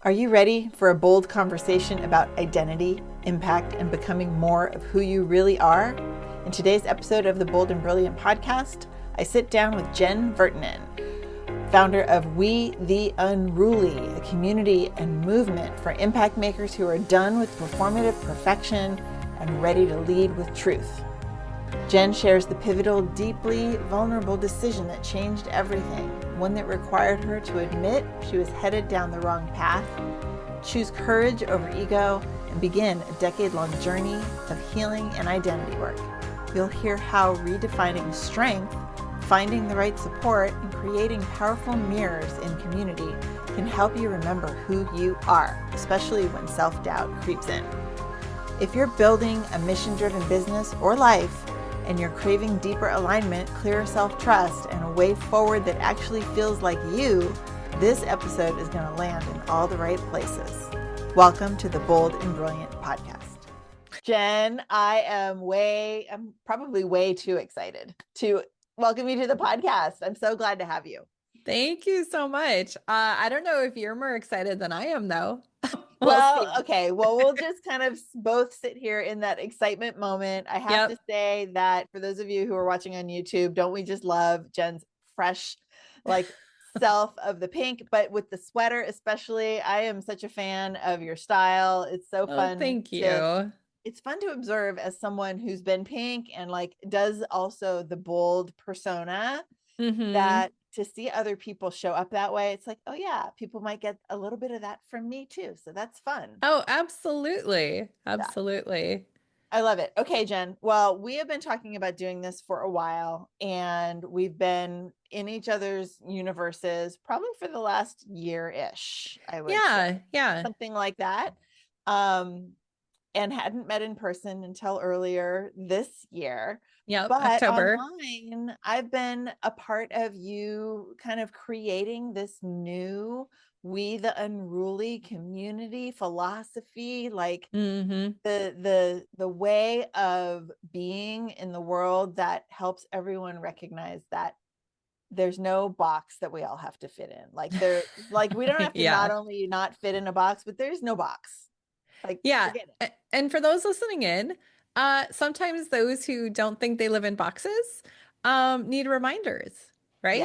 Are you ready for a bold conversation about identity, impact, and becoming more of who you really are? In today's episode of the Bold and Brilliant podcast, I sit down with Jen Vertanen, founder of We The Unruly, a community and movement for impact makers who are done with performative perfection and ready to lead with truth. Jen shares the pivotal, deeply vulnerable decision that changed everything, one that required her to admit she was headed down the wrong path, choose courage over ego, and begin a decade-long journey of healing and identity work. You'll hear how redefining strength, finding the right support, and creating powerful mirrors in community can help you remember who you are, especially when self-doubt creeps in. If you're building a mission-driven business or life, and you're craving deeper alignment, clearer self-trust, and a way forward that actually feels like you, this episode is going to land in all the right places. Welcome to the Bold and Brilliant podcast. Jen, I'm probably way too excited to welcome you to the podcast. I'm so glad to have you. Thank you so much. I don't know if you're more excited than I am, though. Okay. Well, we'll just kind of both sit here in that excitement moment. I have to say that for those of you who are watching on YouTube, don't we just love Jen's fresh, self of the pink, but with the sweater, especially, I am such a fan of your style. It's so fun. Thank you. It's fun to observe as someone who's been pink and does also the bold persona that to see other people show up that way, it's like, oh yeah, people might get a little bit of that from me too. So that's fun. Oh, absolutely. Absolutely. Yeah. I love it. Okay, Jen. Well, we have been talking about doing this for a while and we've been in each other's universes probably for the last year-ish, I would say. Yeah. Something like that. And hadn't met in person until earlier this year. Yep. But October. Online, I've been a part of you kind of creating this new We The Unruly community philosophy, the way of being in the world that helps everyone recognize that there's no box that we all have to fit in. We don't have to not only not fit in a box, but there's no box. Forget it. And for those listening in, sometimes those who don't think they live in boxes need reminders, right?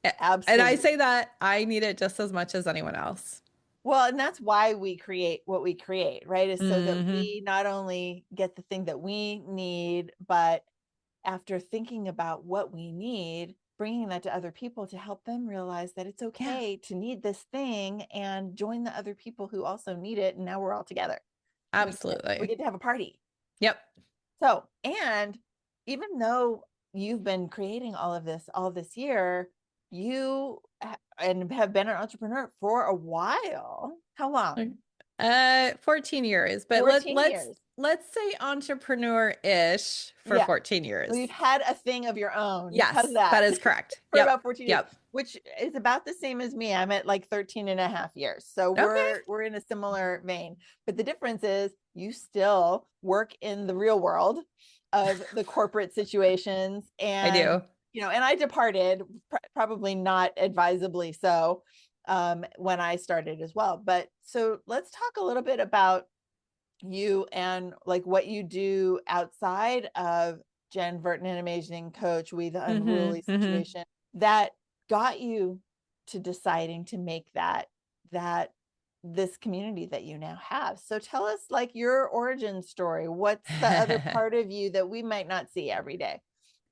Yes, absolutely. And I say that I need it just as much as anyone else. Well, and that's why we create what we create, right? Is so that we not only get the thing that we need, but after thinking about what we need, bringing that to other people to help them realize that it's okay to need this thing and join the other people who also need it. And now we're all together. Absolutely. We get to have a party. Yep. So, and even though you've been creating all this year, you have been an entrepreneur for a while. How long? 14 years, but 14 years. Let's say entrepreneur-ish for 14 years. So you've had a thing of your own. Yes, that is correct. For about 14 years, which is about the same as me. I'm at 13 and a half years. So we're in a similar vein. But the difference is you still work in the real world of the corporate situations. And I do. And I departed, probably not advisably so, when I started as well. But so let's talk a little bit about you and what you do outside of Jen Vertanen, amazing coach, We The Unruly situation that got you to deciding to make that this community that you now have. So tell us your origin story. What's the other part of you that we might not see every day?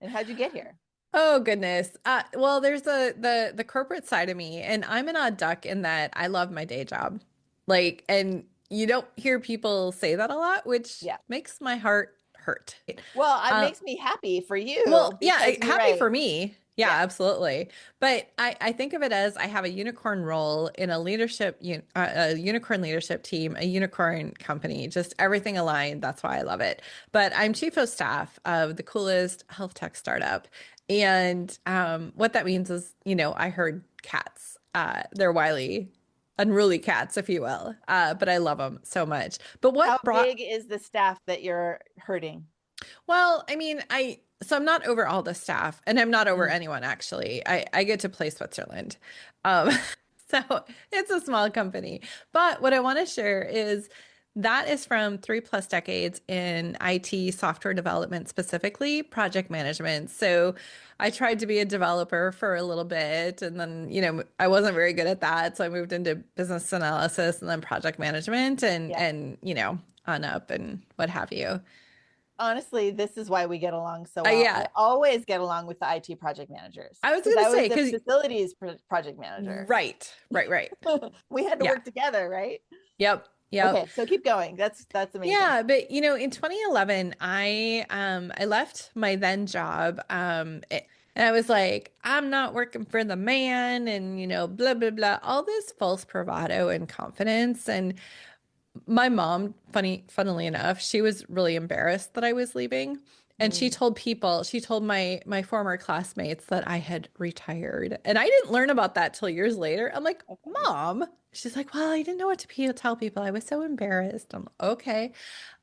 And how'd you get here? Oh goodness. Well, there's the corporate side of me, and I'm an odd duck in that I love my day job. And you don't hear people say that a lot, which makes my heart hurt. Well, it makes me happy for you. Well, happy for me. Yeah, absolutely. But I think of it as I have a unicorn role in a unicorn leadership team, a unicorn company, just everything aligned. That's why I love it. But I'm chief of staff of the coolest health tech startup. And what that means is, I herd cats. They're wily, unruly cats, if you will. But I love them so much. But how big is the staff that you're herding? Well, I mean, so I'm not over all the staff, and I'm not over anyone, actually. I get to play Switzerland. So it's a small company. But what I want to share is that is from 3+ decades in IT software development, specifically project management. So I tried to be a developer for a little bit, and then, I wasn't very good at that. So I moved into business analysis and then project management and Yeah. on up and what have you. Honestly, this is why we get along so well. I Yeah, always get along with the IT project managers I was because gonna I was say the because facilities project manager. right. We had to Yeah. work together, right? Yep. Okay, so keep going. That's amazing. Yeah, but in 2011, I left my then job, and I was like, I'm not working for the man, and blah blah blah, all this false bravado and confidence. And my mom, funnily enough, she was really embarrassed that I was leaving. And Mm, she told my former classmates that I had retired. And I didn't learn about that till years later. I'm like, okay. Mom. She's like, well, I didn't know what to tell people. I was so embarrassed. I'm like, okay.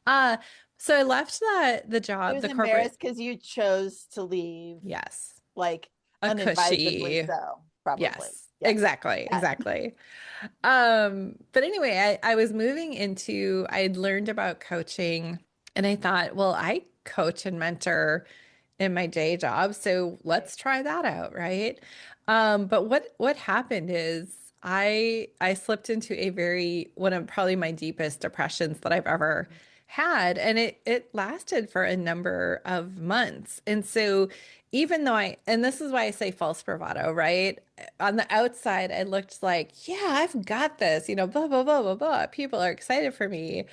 Uh, so I left the She job, was the corporate, embarrassed because you chose to leave, yes, like a unadvisedly cushy, so, probably. yes, Yes. exactly, That. exactly. But anyway, I was moving into, I had learned about coaching and I thought, well, I coach and mentor in my day job, so Right. let's try that out, right? But what happened is I slipped into a very one of probably my deepest depressions that I've ever had, and it lasted for a number of months. And so even though and this is why I say false bravado, right? On the outside, I looked like, yeah, I've got this, blah, blah, blah, blah, blah. People are excited for me.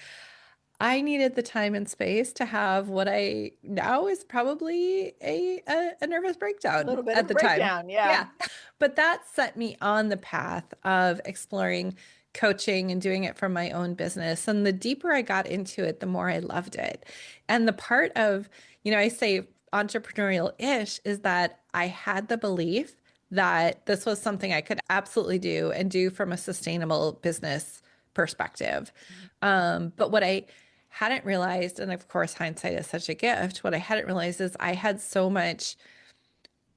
I needed the time and space to have what I now is probably a nervous A breakdown little bit of at a the time. breakdown. Yeah. Yeah. But that set me on the path of exploring coaching and doing it from my own business. And the deeper I got into it, the more I loved it. And the part of, I say entrepreneurial-ish is that I had the belief that this was something I could absolutely do and do from a sustainable business perspective. But what I hadn't realized, and of course, hindsight is such a gift, what I hadn't realized is I had so much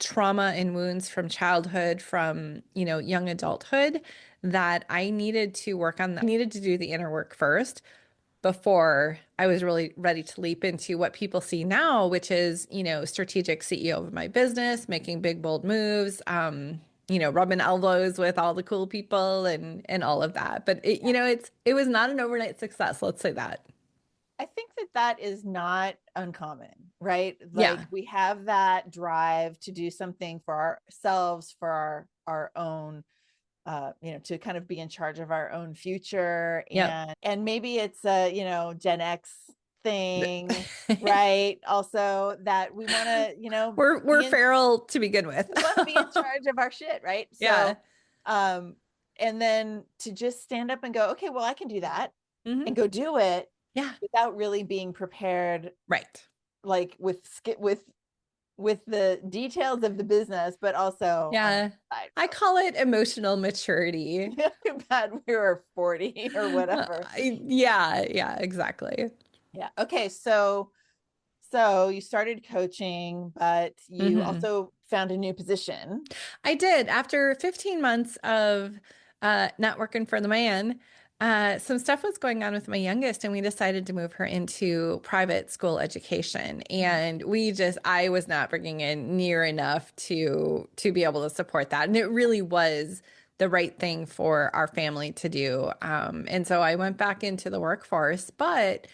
trauma and wounds from childhood, from, young adulthood, that I needed to work on that. I needed to do the inner work first before I was really ready to leap into what people see now, which is, strategic CEO of my business, making big, bold moves, rubbing elbows with all the cool people and all of that. But it was not an overnight success, let's say that. I think that is not uncommon, right? Like Yeah. we have that drive to do something for ourselves, for our own, to kind of be in charge of our own future, Yep. and maybe it's a Gen X thing, right? Also that we want to We're feral to begin with. we want to be in charge of our shit, right? Yeah. So, and then to just stand up and go, okay, well, I can do that, and Hmm. go do it Yeah. without really being prepared, Right. like with the details of the business, but also on Yeah. the side. I call it emotional maturity. Too bad we were 40 or whatever. Yeah, exactly. Yeah. Okay. So you started coaching, but you Hmm. also found a new position. I did. After 15 months of not working for the man, some stuff was going on with my youngest, and we decided to move her into private school education. And I was not bringing in near enough to be able to support that. And it really was the right thing for our family to do. And so I went back into the workforce, but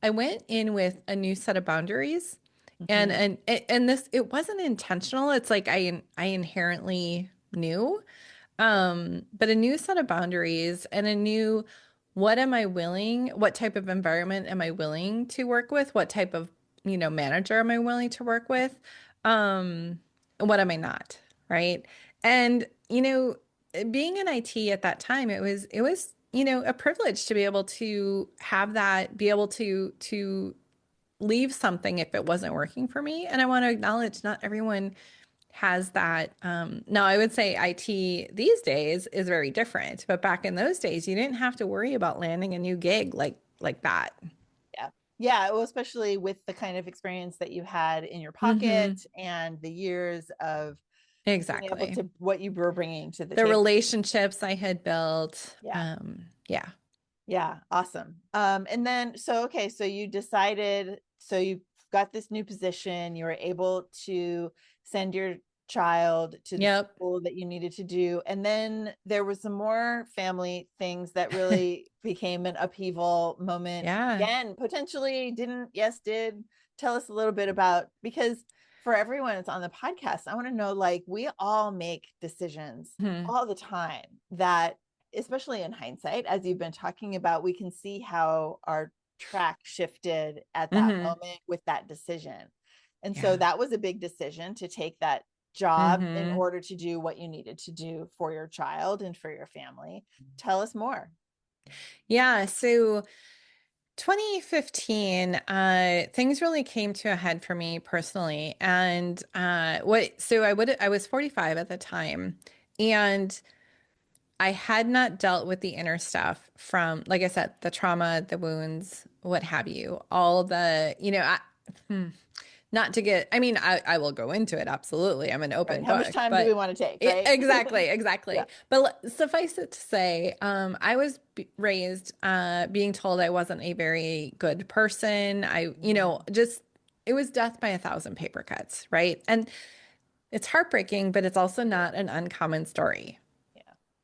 I went in with a new set of boundaries. And Mhm. and this, it wasn't intentional. It's like I inherently knew, but a new set of boundaries and a new, what type of environment am I willing to work with? What type of, manager am I willing to work with? And what am I not? Right. And, being in IT at that time, it was, a privilege to be able to have that, be able to leave something if it wasn't working for me. And I want to acknowledge not everyone has that. Now, I would say IT these days is very different, but back in those days, you didn't have to worry about landing a new gig like that. Yeah. Yeah. Well, especially with the kind of experience that you had in your Hmm. pocket and the years of being able Exactly. to what you were bringing to the The table. relationships I had built. Yeah. Yeah. Yeah, awesome. And then so okay, so you decided, so you got this new position, you were able to send your child to the Yep. school that you needed to do, and then there was some more family things that really became an upheaval moment. Yeah. Again, potentially didn't, yes, did. Tell us a little bit about, because for everyone that's on the podcast, I want to know, like, we all make decisions Hmm. all the time that, especially in hindsight, as you've been talking about, we can see how our track shifted at that Hmm. moment with that decision. And so Yeah. that was a big decision to take that job in Hmm. order to do what you needed to do for your child and for your family. Tell us more. Yeah. So 2015, things really came to a head for me personally. And I was 45 at the time. And I had not dealt with the inner stuff from, like I said, the trauma, the wounds, what have you, all the, hmm, not to get, I mean, I will go into it. Absolutely. I'm an Right. open How much book, time do we but want to take, right? exactly, Yeah. exactly. But suffice it to say, I was raised, being told I wasn't a very good person. Just, it was death by a thousand paper cuts, right? And it's heartbreaking, but it's also not an uncommon story, Yeah.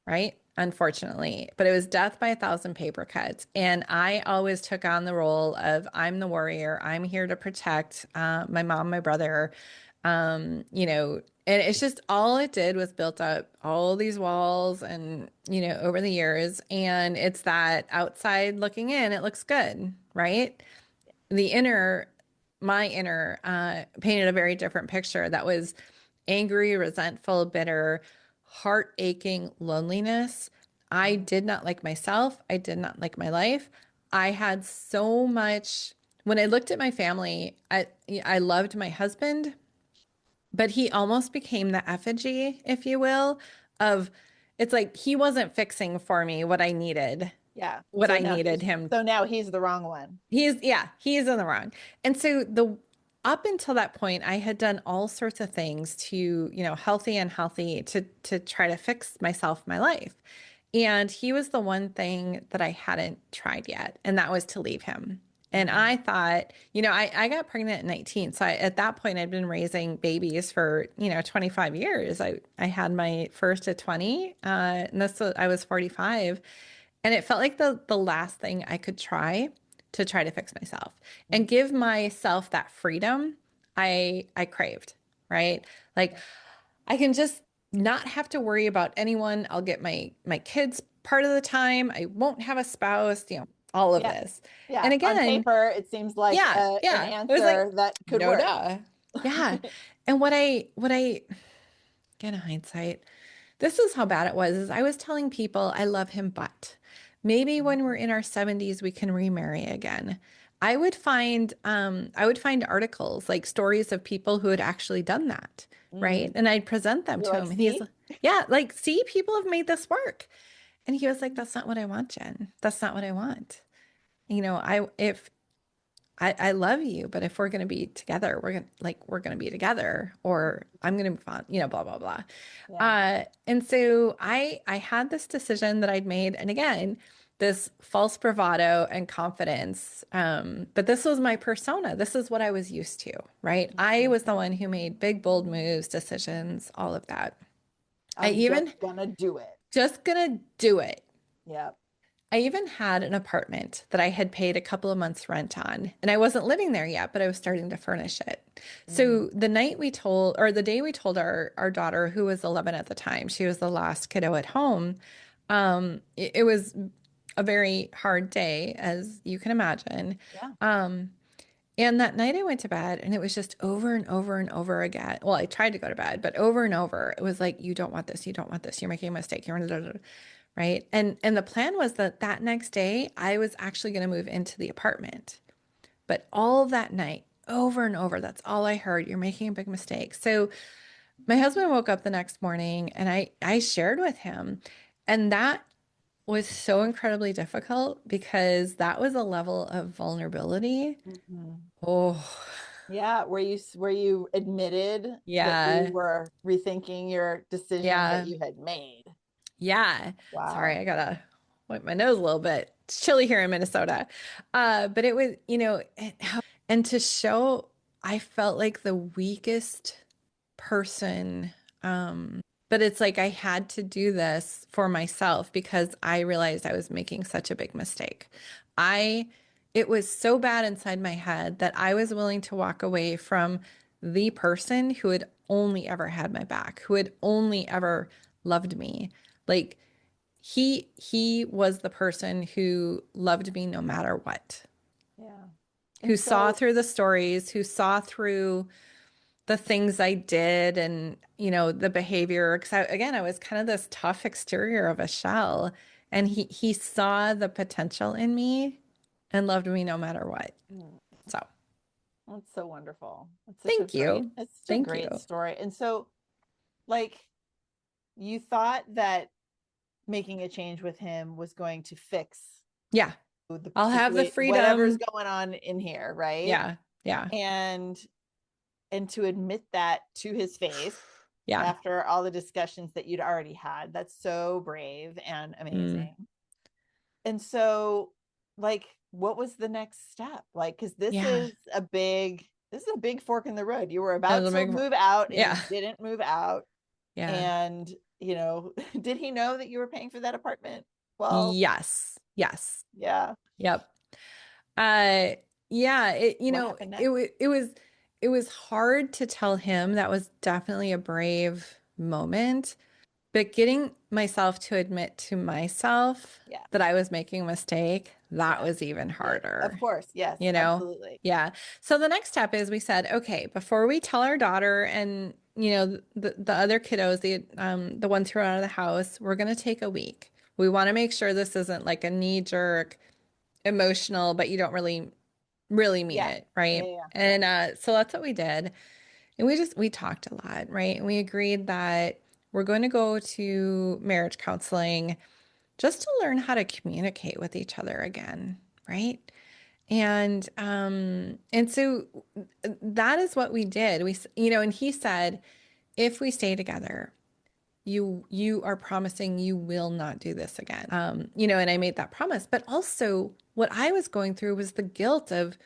right? Unfortunately, but it was death by a thousand paper cuts. And I always took on the role of I'm the warrior. I'm here to protect my mom, my brother. And it's just all it did was built up all these walls and, over the years. And it's that outside looking in, it looks good, right? The inner, my inner, painted a very different picture that was angry, resentful, bitter, heart aching loneliness. I did not like myself. I did not like my life. I had so much. When I looked at my family, I loved my husband, but he almost became the effigy, if you will, of it's like he wasn't fixing for me Yeah. what I needed him. So now he's the wrong one. He's in the wrong. And so the up until that point, I had done all sorts of things to, healthy and healthy to try to fix myself, my life. And he was the one thing that I hadn't tried yet, and that was to leave him. And Mm. I thought, I got pregnant at 19. So at that point, I'd been raising babies for, 25 years. I had my first at 20, and I was 45. And it felt like the last thing I could try to try to fix myself and give myself that freedom I craved, right? Like I can just not have to worry about anyone. I'll get my kids part of the time. I won't have a spouse, all of Yeah. this. And Yeah. On again, paper, it seems like yeah, an yeah. It was like, answer that could no work. duh. Yeah. And what I get in hindsight, this is how bad it was, is I was telling people I love him, but maybe when we're in our 70s we can remarry again. I would find articles like stories of people who had actually done that, right? Mm. And I'd present them You're to like, him and he's see? yeah, like, see, people have made this work. And he was like, that's not what I want, Jen. That's not what I want. I love you, but if we're going to be together, we're going to be together, or I'm going to move on, blah, blah, blah. Yeah. And so I had this decision that I'd made. And again, this false bravado and confidence. But this was my persona. This is what I was used to, right? I Mhm. was the one who made big, bold moves, decisions, all of that. I I'm just even gonna do it. just gonna do it. Yep. I even had an apartment that I had paid a couple of months rent on, and I wasn't living there yet, but I was starting to furnish it. Mm. So the day we told our daughter, who was 11 at the time, she was the last kiddo at home. It was a very hard day, as you can imagine. Yeah. And that night I went to bed and it was just over and over and over again. Well, I tried to go to bed, but over and over, it was like, you don't want this. You don't want this. You're making a mistake. Right. And the plan was that that next day I was actually going to move into the apartment. But all that night, over and over, that's all I heard. You're making a big mistake. So my husband woke up the next morning and I shared with him. And that was so incredibly difficult because that was a level of vulnerability. Mhm. Oh. Yeah, where you admitted that you Yeah. were rethinking your decision that Yeah. you had made. Yeah. Sorry, Wow. I gotta wipe my nose a little bit. It's chilly here in Minnesota. But it was, and to show I felt like the weakest person. But it's like I had to do this for myself because I realized I was making such a big mistake. I, it was so bad inside my head that I was willing to walk away from the person who had only ever had my back, who had only ever loved me. Like he was the person who loved me no matter what, Yeah. And who saw so, through the stories, who saw through the things I did and, the behavior. Because again, I was kind of this tough exterior of a shell. And he saw the potential in me and loved me no matter what. mm, So that's so wonderful. thank you. That's such a Thank you. great story. And so, like, you thought that making a change with him was going to fix Yeah. the I'll have the situation, whatever's freedom. going on in here, right? Yeah. Yeah. And to admit that to his face Yeah. after all the discussions that you'd already had, that's so brave and Mm, amazing. And so, like, what was the next step? Like, because yeah. this is a big fork in the road. You were That was about a to big, move out and you yeah. didn't move out. Yeah. And, did he know that you were paying for that apartment? Well, Yes. Yes. yeah. Yep. Uh, yeah, What happened it next? was hard to tell him. That was definitely a brave moment. But getting myself to admit to myself Yeah. that I was making a mistake, that Yeah. was even Yeah. Of harder, course. Yes, you know? absolutely. Yeah. So the next step is we said, okay, before we tell our daughter and, the other kiddos, the ones who are out of the house, we're going to take a week. We want to make sure this isn't like a knee jerk, emotional, but you don't really mean Yeah. it, Yeah. right? Yeah. Yeah. And so that's what we did. And we talked a lot, right? And we agreed that we're going to go to marriage counseling just to learn how to communicate with each other again, right? And so that is what we did. And he said, if we stay together, you are promising you will not do this again. And I made that promise. But also what I was going through was the guilt of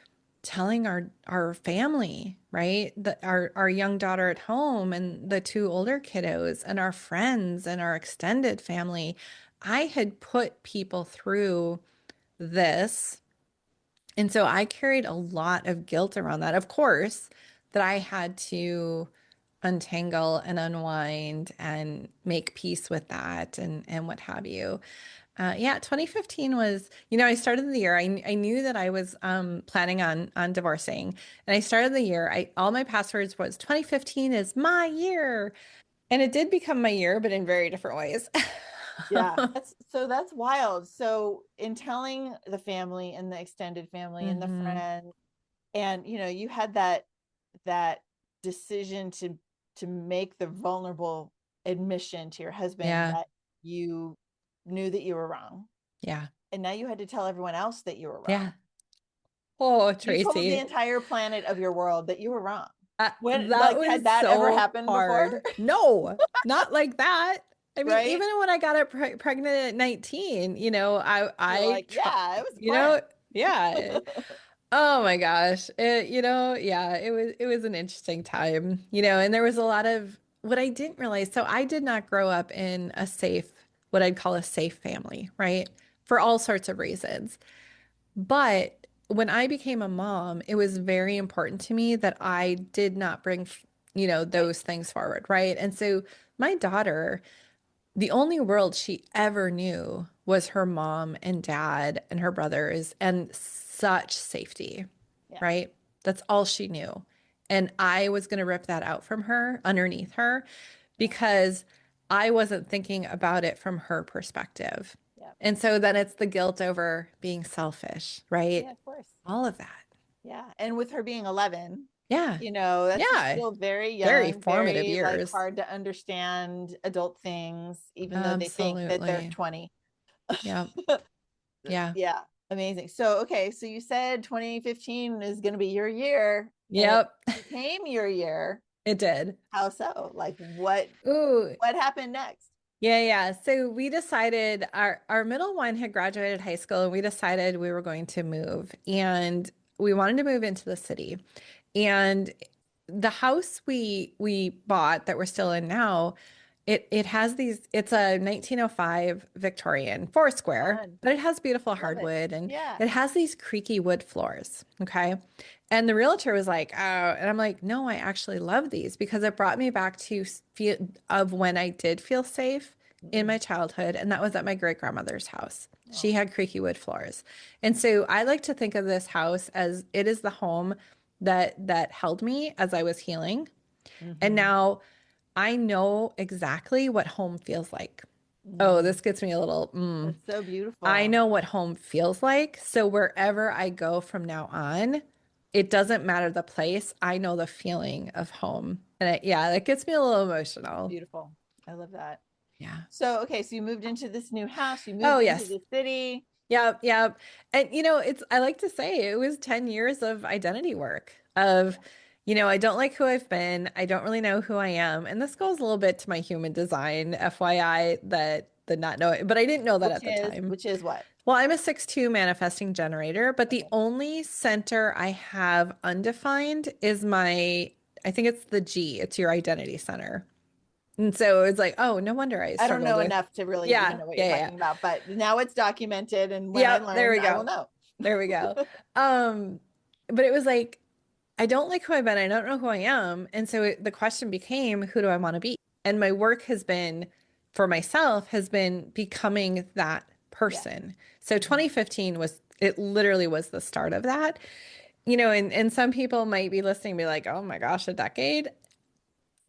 telling our family, right? Our young daughter at home and the two older kiddos and our friends and our extended family. I had put people through this. And so I carried a lot of guilt around that. Of course, that I had to untangle and unwind and make peace with that and what have you. Yeah, 2015 was, I started the year. I knew that I was planning on divorcing, and I started the year. I all my passwords was 2015 is my year, and it did become my year, but in very different ways. Yeah. That's wild. So in telling the family and the extended family and the hmm friends, and you had that decision to make the vulnerable admission to your husband Yeah, that you knew that you were wrong. yeah, And now you had to tell everyone else that you were yeah. wrong. Oh, You told the Tracie. entire planet of your world that you were wrong. When, That like, was had that ever so happened before? hard. No, not like that. I mean, Right? even when I got it pregnant at 19, You're I like, try, yeah, it was planned. yeah. Oh my gosh. Yeah, it was an interesting time, and there was a lot of what I didn't realize. So I did not grow up in what I'd call a safe family, right? For all sorts of reasons. But when I became a mom, it was very important to me that I did not bring, Right. those things forward, right? And so my daughter, the only world she ever knew was her mom and dad and her brothers and such safety, Yeah. right? That's all she knew. And I was going to rip that out from her, underneath her, Yeah. because I wasn't thinking about it from her perspective. Yeah. And so then it's the guilt over being selfish, right? Yeah, of course. All of that. Yeah. And with her being 11, Yeah. that's Yeah. still very Very young, formative very like years. hard to understand adult things, even though they think that they're Absolutely. 20. Yeah. Yeah. Yeah. Amazing. So, okay. So you said 2015 is going to be your year. and it Yep, became your year. it did. How so? Like Ooh, what happened next? yeah, yeah. So we decided our middle one had graduated high school and we decided we were going to move and we wanted to move into the city. And the house we bought that we're still in now, it has these, it's a 1905 Victorian four square, Fun. but it has beautiful Love it. hardwood and Yeah. it has these creaky wood floors. Okay. And the realtor was like, oh, and I'm like, no, I actually love these because it brought me back to feel of when I did feel safe in my Mm. childhood, and that was at my great grandmother's house. She Oh, had creaky wood floors. And so I like to think of this house as it is the home that held me as I was healing. And mm-hmm. now I know exactly what home feels like. Oh, Mm. this gets me a little, That's so I beautiful. know what home feels like. So wherever I go from now on, it doesn't matter the place. I know the feeling of home. And yeah, that gets me a little emotional. Beautiful. I love that. Yeah. So, okay, so you moved into this new house, you Oh, moved into yes. the city. Yep, yep. And it's I like to say it was 10 years of identity work of, I don't like who I've been. I don't really know who I am. And this goes a little bit to my human design, FYI, that the not knowing, but I didn't know that Which at the is time. which is what? Well, I'm a 6-2 manifesting generator, but the Okay. only center I have undefined is I think it's the G. It's your identity center. And so it's like, oh, no wonder I I don't struggled know with. enough to really even Yeah, know what you're yeah, yeah. talking about, but now it's documented, and when I Yep, there learn, we I will go. know. There we go. Um, but it was like, I don't like who I've been. I don't know who I am. And so the question became, who do I want to be? And my work has been, for myself, has been becoming that Yeah. person. So Mhm. 2015 it literally was the start of that. And some people might be listening and be like, oh my gosh, a decade.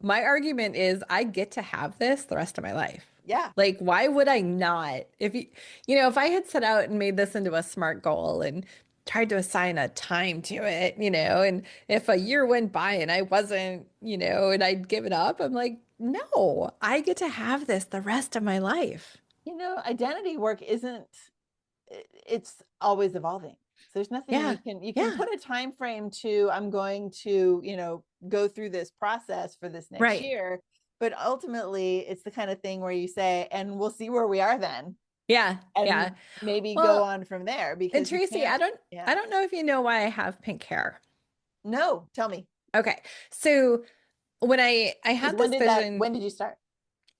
My argument is I get to have this the rest of my life. Yeah. Like, why would I not? If I had set out and made this into a SMART goal and tried to assign a time to it, and if a year went by and I wasn't, and I'd give it up, I'm like, no, I get to have this the rest of my life. Identity work isn't it's always evolving. So there's nothing Yeah. you can Yeah. put a time frame to. I'm going to, go through this process for this next Right. year, but ultimately it's the kind of thing where you say, and we'll see where we are then, Yeah. Yeah. and maybe go Well, on from there, and because you Tracie, can't. I Yeah. don't know if you know why I have pink hair. No, tell me. Okay. So when I Because had this vision, when did you start?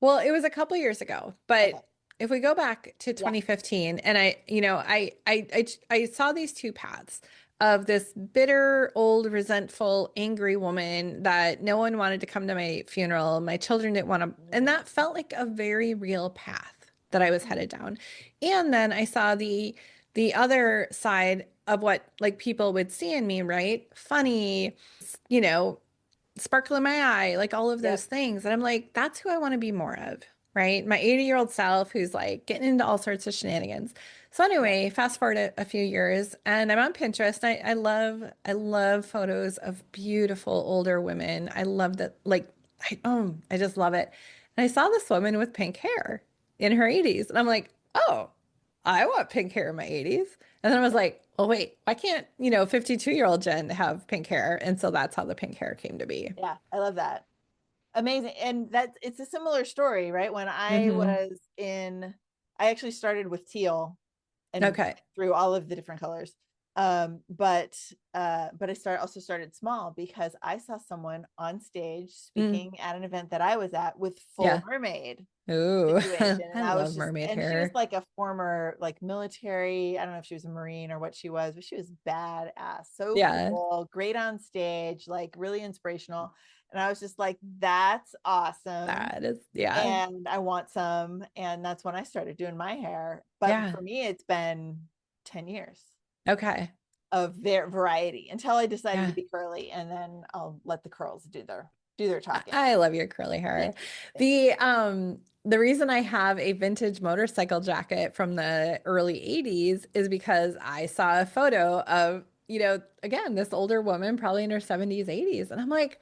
well, it was a couple years ago, Okay. but if we go back to Yeah. 2015 and I saw these two paths of this bitter, old, resentful, angry woman that no one wanted to come to my funeral. My children didn't want to, and Mm. that felt like a very real path that I was headed down. And then I saw the other side of what like people would see in me, right? Funny, you know, sparkle in my eye, like all of those Yep. things. And I'm like, that's who I want to be more of, right? My 80-year-old self who's like getting into all sorts of shenanigans. So Yep. anyway, fast forward a few years and I'm on Pinterest. I love photos of beautiful older women. I love that, like, I just love it. And I saw this woman with pink hair in her 80s. And I'm like, oh, I want pink hair in my 80s. And then I was like, oh, wait, why can't, 52-year-old Jen have pink hair? And so that's how the pink hair came to be. Yeah, I love that. Amazing. And that's it's a similar story, right? When Hmm. I actually started with teal and Okay. through all of the different colors. But I started small because I saw someone on stage Mm, speaking at an event that I was at with full yeah. mermaid Ooh, situation. And I I was love just, mermaid and she was hair. like a former like military, I don't know if she was a Marine or what she was, but she was badass, so Yeah. cool, great on stage, like really inspirational. And I was just like, that's awesome. That is, yeah. And I want some. And that's when I started doing my hair. But Yeah. for me, it's been 10 years Okay. of their variety until I decided to Yeah. be curly. And then I'll let the curls do their talking. I love your curly hair. Thank you. Thank you. The reason I have a vintage motorcycle jacket from the early 80s is because I saw a photo of, again, this older woman, probably in her 70s, 80s. And I'm like,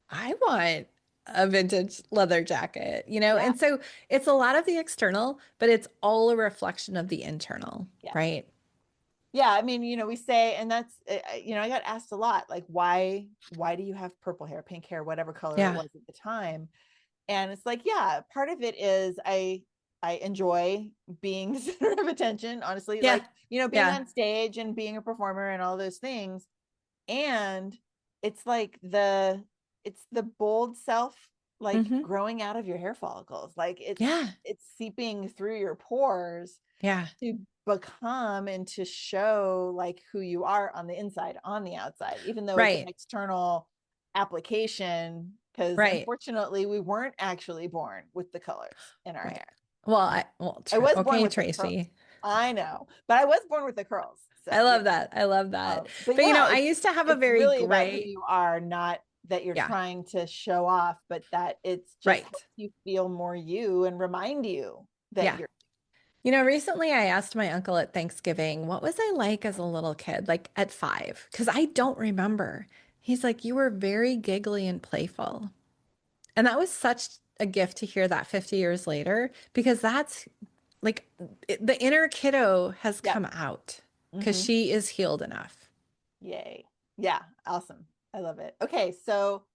I want a vintage leather jacket, Yeah. And so it's a lot of the external, but it's all a reflection of the internal, Yeah. right? Yeah, I mean, we say, and that's, I got asked a lot, like, why do you have purple hair, pink hair, whatever color it Yeah. was at the time? And it's like, yeah, part of it is I enjoy being the center of attention, honestly, Yeah. like, being Yeah. on stage and being a performer and all those things. And it's like it's the bold self, like Hmm. growing out of your hair follicles, like Yeah. it's seeping through your pores Yeah. to become and to show like who you are on the inside, on the outside, even though it's an Right. external application, because Right. unfortunately we weren't actually born with the colors in our Right. hair. I was born Okay, with the curl. Tracy. I know, but I was born with the curls. So, I love that. I love that. but But yeah, I it's used to have a it's very really about who gray, you are, not that you're yeah, trying to show off, but that it's just helps right. you feel more you and remind you that Yeah. you're. Recently I asked my uncle at Thanksgiving, what was I like as a little kid, like at 5? Because I don't remember. He's like, you were very giggly and playful. And that was such a gift to hear that 50 years later, because that's like the inner kiddo has Yeah. come out because Mm-hmm. she is healed enough. Yay. Yeah. Awesome. I love it. Okay. So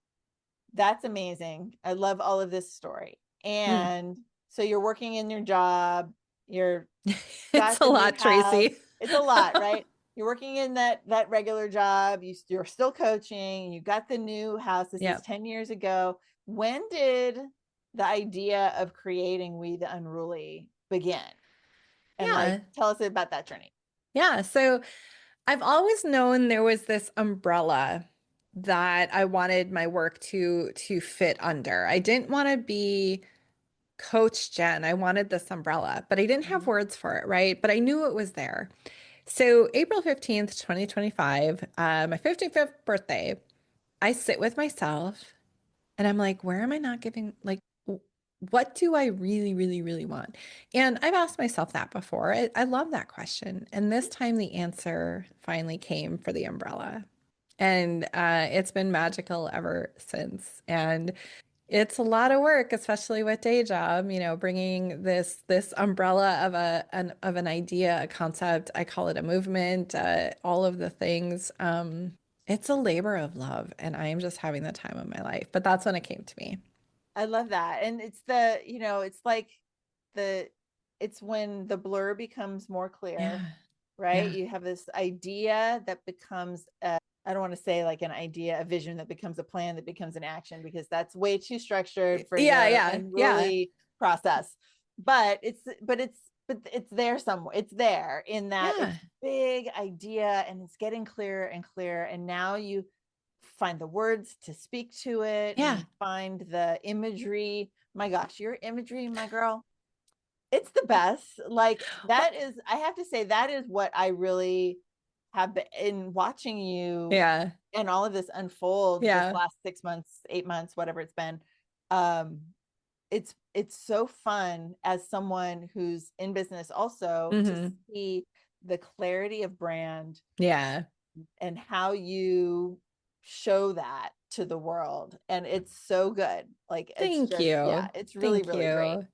that's amazing. I love all of this story. Mm. And so you're working in your job, you're It's got a the new lot, house. Tracy. It's a lot, right? You're working in that regular job. You're still coaching. You got the new house. This is Yep. 10 years ago. When did the idea of creating We The Unruly begin? And like, Yeah. tell us about that journey. Yeah. So I've always known there was this umbrella that I wanted my work to fit under. I didn't want to be Coach Jen. I wanted this umbrella, but I didn't have Mhm. words for it, right? But I knew it was there. So April 15th, 2025, my 55th birthday, I sit with myself and I'm like, where am I not giving, like, what do I really, really, really want? And I've asked myself that before. I love that question. And this time the answer finally came for the umbrella. And it's been magical ever since. And it's a lot of work, especially with day job, bringing this umbrella of an idea, a concept. I call it a movement, all of the things. It's a labor of love, and I am just having the time of my life. But that's when it came to me. I love that. And it's like the, it's when the blur becomes more clear, Yeah, right? yeah, You have this idea that becomes I don't want to say like an idea, a vision that becomes a plan, that becomes an action, because that's way too structured for yeah, the yeah, yeah, unruly process. But it's there somewhere. It's there in that it's yeah, big idea and it's getting clearer and clearer. And now you find the words to speak to it and yeah. you find the imagery. My gosh, your imagery, my girl, it's the best. Like Well, that is, I have to say, that is what I really have been in watching you yeah, and all of this unfold this yeah. last 6 months, 8 months, whatever it's been. Um, it's so fun as someone who's in business also to Hmm. see the clarity of brand Yeah. and how you show that to the world. And it's so good. Like it's Thank just, yeah, you. it's really, Thank really great.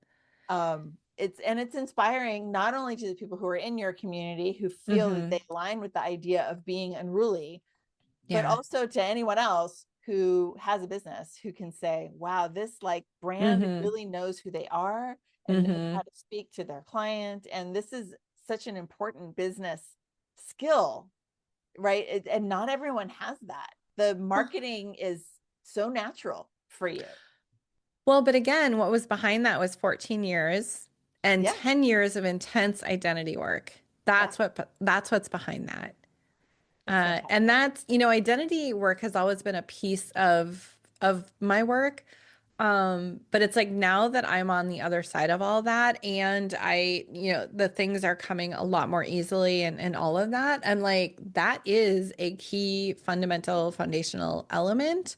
you. It's inspiring not only to the people who are in your community who feel that Hmm. they align with the idea of being unruly, but Yeah. also to anyone else who has a business who can say, wow, this like brand Hmm. really knows who they are and knows how Hmm. to speak to their client. And this is such an important business skill, right? And not everyone has that. The marketing is so natural for you. Well, but again, what was behind that was 14 years and Yeah. 10 years of intense identity work. Yeah. That's what's behind that. That's And fantastic. that's, identity work has always been a piece of my work. But it's like now that I'm on the other side of all that and the things are coming a lot more easily and all of that, I'm like, that is a key fundamental foundational element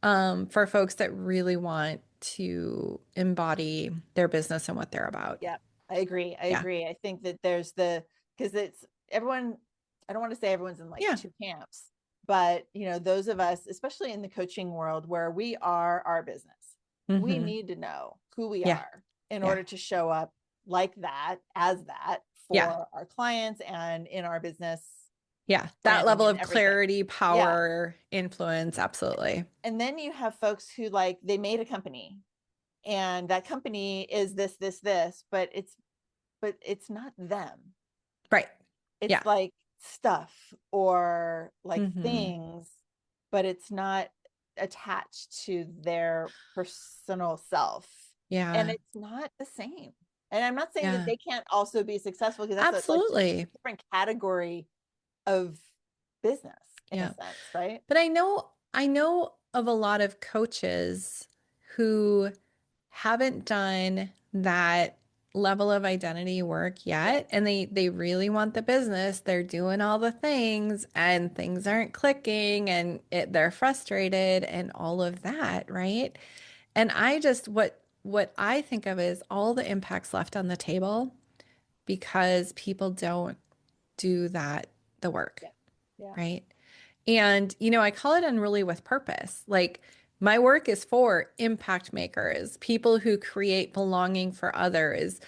for folks that really want to embody their business and what they're about. Yeah, I agree. I Yeah. agree. I think that there's because it's everyone, I don't want to say everyone's in like Yeah. two camps, but those of us, especially in the coaching world where we are our business, we Hmm. need to know who we Yeah. are in Yeah. order to show up like that, as that Yeah. for our clients and in our business Yeah. That branding level and of everything. clarity, Yeah. power, influence. Absolutely. And then you have folks who like they made a company and that company is this, but it's not them. Right. It's Yeah. like stuff or like Hmm. things, but it's not attached to their personal self. And Yeah. it's not the same. And I'm not saying that Yeah. they can't also be successful because that's like just a Absolutely. different category of business in a Yeah. sense, right? But I know of a lot of coaches who haven't done that level of identity work Yeah. yet, and they really want the business. They're doing all the things and things aren't clicking and they're frustrated and all of that, right? And I just what I think of is all the impacts left on the table because people don't do the work, Yeah. Yeah. right? And, I call it unruly with purpose. Like my work is for impact makers, people who create belonging for others,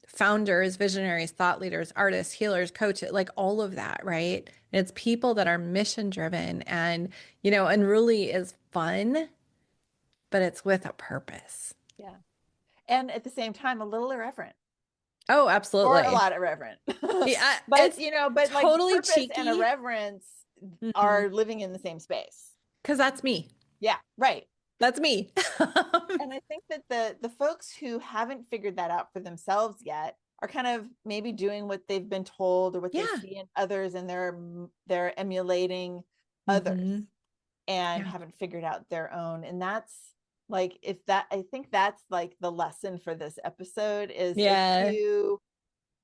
founders, visionaries, thought leaders, artists, healers, coaches, like all of that, right? And it's people that are mission driven and, unruly is fun, but it's with a purpose. Yeah. And at the same time, a little irreverent Oh, or a absolutely. lot irreverent. Yeah, But, it's but like totally purpose and cheeky. irreverence Hmm. are living in the same space. Because that's me. Yeah. Right. That's me. And I think that the folks who haven't figured that out for themselves yet are kind of maybe doing what they've been told or what they Yeah. see in others and they're emulating others Hmm. and Yeah. haven't figured out their own. And that's like if that I think that's like the lesson for this episode is Yeah.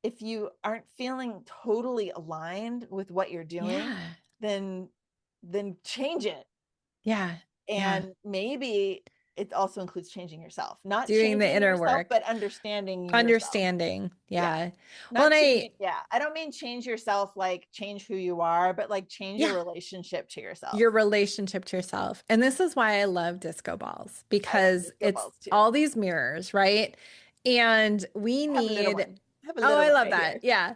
if you aren't feeling totally aligned with what you're doing, Yeah. then change it. Yeah. Yeah. And maybe it also includes changing yourself, not Doing the changing inner yourself, work, but understanding yourself. understanding. Yeah. Yeah. Well, Not and changing. Yeah. I don't mean change yourself, like change who you are, but like change your yeah, relationship to yourself. your relationship to yourself. And this is why I love disco balls I love because disco it's balls too. all these mirrors, right? And we I have a little need, one. I have a oh, little I one love right that. here. Yeah.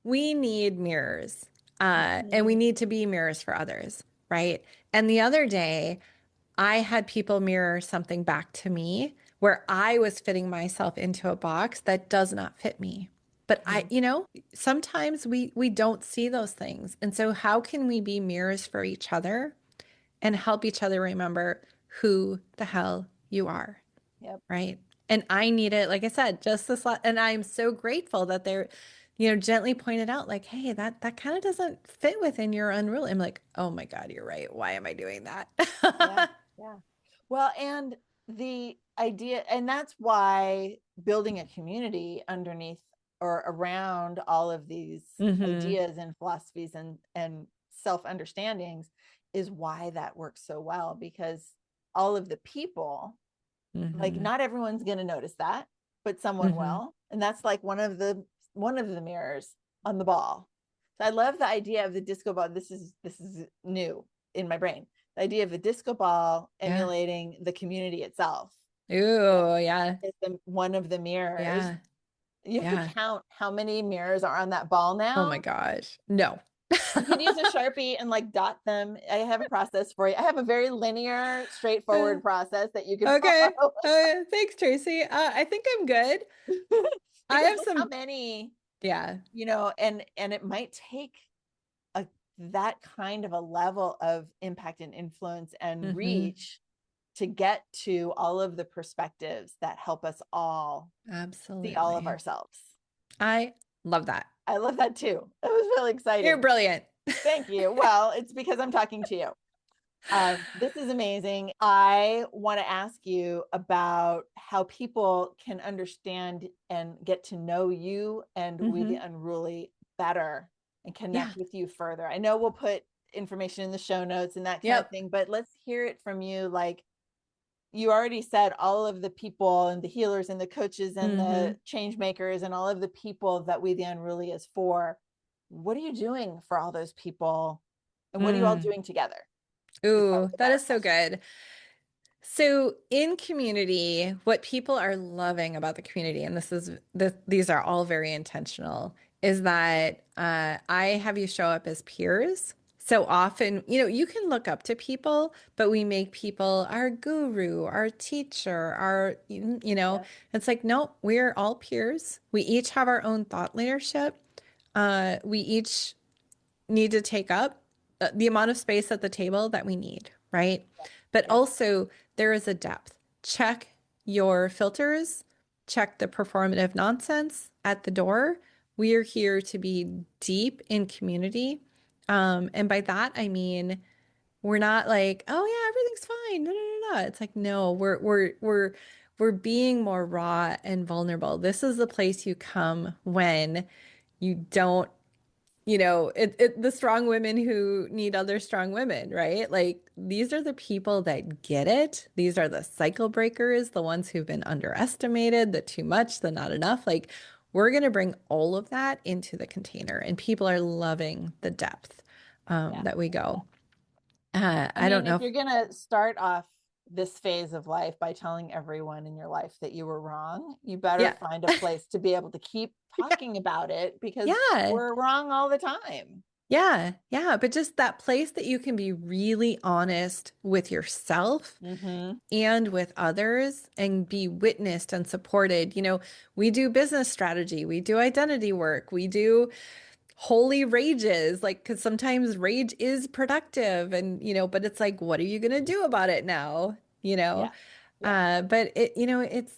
We need mirrors. And we Mhm. need to be mirrors for others, right? And the other day, I had people mirror something back to me where I was fitting myself into a box that does not fit me. But Mhm. sometimes we don't see those things. And so how can we be mirrors for each other and help each other remember who the hell you are, Yep. right? And I need it, like I said, just this and I'm so grateful that they're, gently pointed out like, hey, that kind of doesn't fit within your unruly. I'm like, oh my God, you're right. Why am I doing that? Yeah. Yeah. Well, and the idea, and that's why building a community underneath or around all of these Hmm. ideas and philosophies and self understandings is why that works so well because all of the people, like Hmm. not everyone's going to notice that, but someone Hmm. will, and that's like one of the mirrors on the ball. So I love the idea of the disco ball. This is new in my brain. The idea of the disco ball Yeah. emulating the community itself Ooh, yeah. is one of the mirrors. Yeah. You have to Yeah. count how many mirrors are on that ball Oh my now. gosh. No. You can use a Sharpie and like dot them. I have a process for you. I have a very linear, straightforward process that you can Okay. follow. Okay. Thanks, Tracy. I think I'm good. I Because have look how some, many, yeah. and it might take a that kind of a level of impact and influence and Hmm. reach to get to all of the perspectives that help us all see all of Absolutely. ourselves. I love that. I love that too. That was really You're exciting. brilliant. Thank you. Well, it's because I'm talking to you. This is amazing. I want to ask you about how people can understand and get to know you and We the Hmm. Unruly better and Yeah. connect with you further. I know we'll put information in the show notes and that kind of Yep. thing, but let's hear it from you. Like you already said, all of the people and the healers and the coaches and Hmm. the change makers and all of the people that We the Unruly is for. What are you doing for all those people? And what are you all Mm. doing together? Is probably Ooh, the that better is so question. good. So in community, what people are loving about the community, and these are all very intentional, is that I have you show up as peers. So often, you can look up to people, but we make people our guru, our teacher, Yeah. it's like, no, we're all peers. We each have our own thought leadership. We each need to take up the amount of space at the table that we need, right? But Yep. also, there is a depth. Check your filters, check the performative nonsense at the door. We are here to be deep in community. And by that, I mean, we're not like, oh yeah, everything's fine. No, no, no, no. It's like, no, we're being more raw and vulnerable. This is the place you come when you don't the strong women who need other strong women, right? Like these are the people that get it. These are the cycle breakers, the ones who've been underestimated, the too much, the not enough. Like we're going to bring all of that into the container, and people are loving the depth Yeah. that we go. I I don't mean, know if if, you're going to start off this phase of life by telling everyone in your life that you were wrong, you better yeah, find a place to be able to keep talking about it because yeah, we're wrong all the time. yeah, yeah. But just that place that you can be really honest with yourself Mm-hmm. and with others and be witnessed and supported. We do business strategy, we do identity work, we do holy rages, like, because sometimes rage is productive and, but it's like, what are you going to do about it now? You know? Yeah. Yeah. But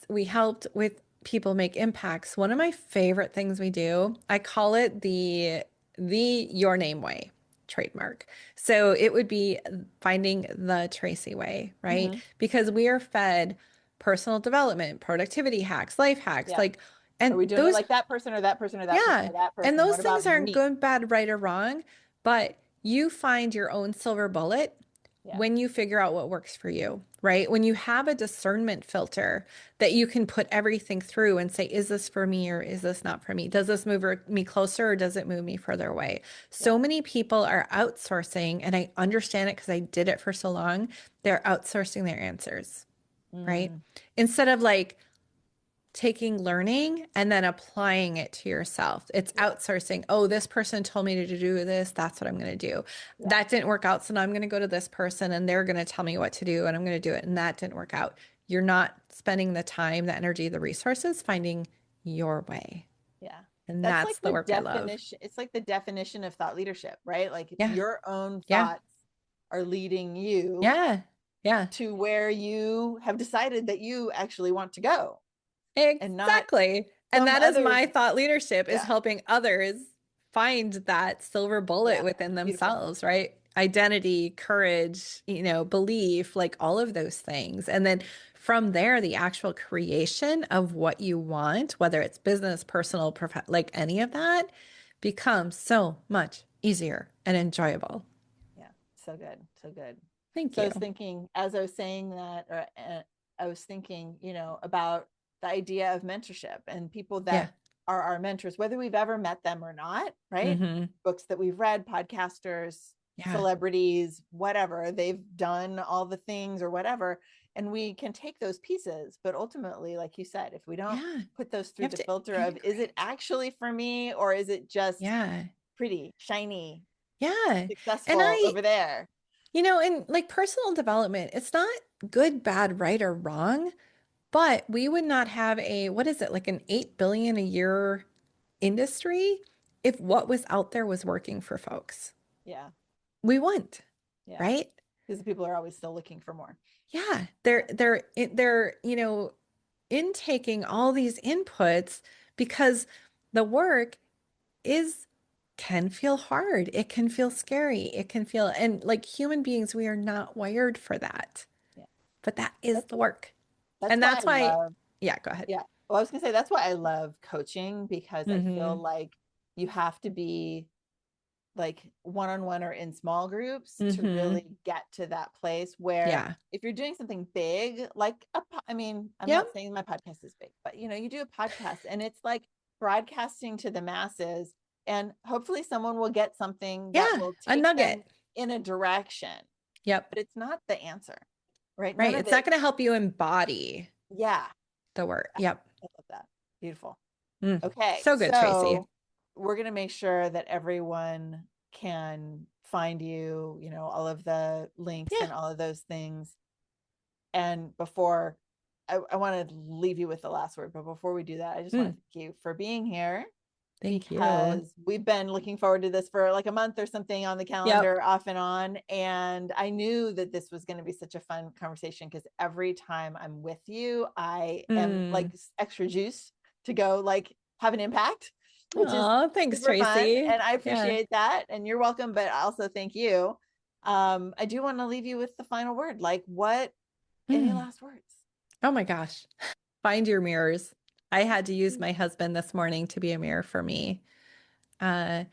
we helped with people make impacts. One of my favorite things we do, I call it the your name way trademark. So it would be finding the Tracie way, right? Mm-hmm. Because we are fed personal development, productivity hacks, life hacks, Yeah. like, Are and we doing it those, like that person or that person or that person yeah. or that And person? those What things about aren't me? good, bad, right, or wrong, but you find your own silver bullet Yeah. when you figure out what works for you, right? When you have a discernment filter that you can put everything through and say, is this for me or is this not for me? Does this move me closer or does it move me further away? Yeah. So many people are outsourcing, and I understand it because I did it for so long. They're outsourcing their answers, right? Mm. Instead of like, taking learning and then applying it to yourself. It's Yeah. outsourcing. Oh, this person told me to do this. That's what I'm going to do. Yeah. That didn't work out. So now I'm going to go to this person and they're going to tell me what to do and I'm going to do it. And that didn't work out. You're not spending the time, the energy, the resources finding your way. Yeah. And That's like that's the the work I love. definition. It's like the definition of thought leadership, right? Like Yeah. your own Yeah. thoughts are leading you Yeah. Yeah. to where you have decided that you actually want to go and not Exactly. And some that is other. my thought leadership is Yeah. helping others find that silver bullet Yeah. within Beautiful. themselves, right? Identity, courage, belief, like all of those things. And then from there, the actual creation of what you want, whether it's business, personal, like any of that, becomes so much easier and enjoyable. Yeah. So good. So good. Thank So I you. was thinking, as I was saying that, or I was thinking, about the idea of mentorship and people Yeah. that are our mentors, whether we've ever met them or not, right? Hmm. Books that we've read, podcasters, Yeah. celebrities, whatever, they've done all the things or whatever. And we can take those pieces, but ultimately, like you said, if we don't Yeah. put those You through have the to filter of, is it integrate. actually for me or is it just Yeah. pretty, shiny, Yeah. And successful over there? in like personal development, it's not good, bad, right, or wrong, but we would not have what is it, like an 8 billion a year industry if what was out there was working for folks. Yeah. We wouldn't, Yeah. right? Because people are always still looking for more. Yeah. Yeah. They're intaking all these inputs because the work is can feel hard. It can feel scary. It can feel, and like human beings, we are not wired for that. Yeah. But that is That's the work. that's And why that's I why, love, yeah, go ahead. yeah. Well, I was gonna say that's why I love coaching because I feel Hmm. like you have to be like one-on-one or in small groups to Hmm. really get to that place where Yeah. if you're doing something big, I mean, I'm Yep. not saying my podcast is big, but you do a podcast and it's like broadcasting to the masses, and hopefully someone will get something that Yeah. will A take them nugget. in a direction, Yep. but it's not the answer, right? None Right. of It's not it. going to help you embody Yeah. the work. I Yep. love that. Beautiful. Mm. Okay. So good, So Tracie. we're going to make sure that everyone can find you, all of the links and all of those things. And before I want to leave you with the last word, but before we do that, I just want to thank you for being here. Thank you. Because we've been looking forward to this for like a month or something on the calendar, off and on. And I knew that this was going to be such a fun conversation because every time I'm with you, I am like extra juice to go like have an impact, which is thanks, super Tracie. fun. And I appreciate that. And you're welcome, but also thank you. I do want to leave you with the final word. Like any last words? Oh my gosh. Find your mirrors. I had to use my husband this morning to be a mirror for me. I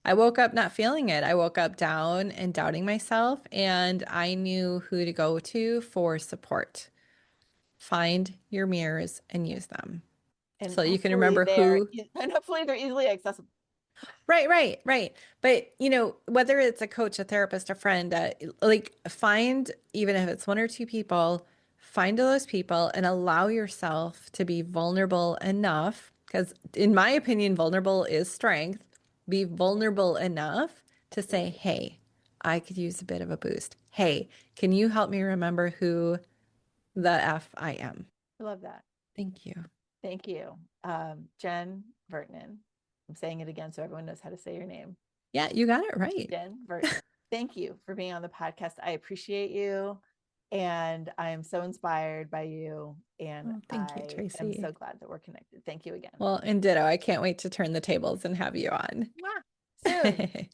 woke up not feeling it. I woke up down and doubting myself, and I knew who to go to for support. Find your mirrors and use them. And so you can remember who. And hopefully they're easily accessible. Right. But, whether it's a coach, a therapist, a friend, like find, even if it's one or two people, find those people and allow yourself to be vulnerable enough. Because in my opinion, vulnerable is strength. Be vulnerable enough to say, hey, I could use a bit of a boost. Hey, can you help me remember who the F I am? I love that. Thank you. Thank you. Jen Vertanen. I'm saying it again so everyone knows how to say your name. Yeah, you got it right. Jen Vertanen. Thank you for being on the podcast. I appreciate you. And I am so inspired by you. And thank you, Tracie. I'm so glad that we're connected. Thank you again. Well, and ditto. I can't wait to turn the tables and have you on. Soon.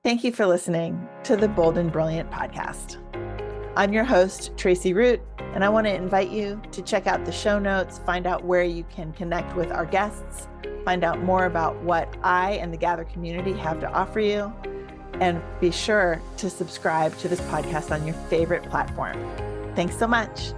Thank you for listening to the Bold and Brilliant podcast. I'm your host, Tracie Root, and I want to invite you to check out the show notes, find out where you can connect with our guests, find out more about what I and the Gather community have to offer you, and be sure to subscribe to this podcast on your favorite platform. Thanks so much.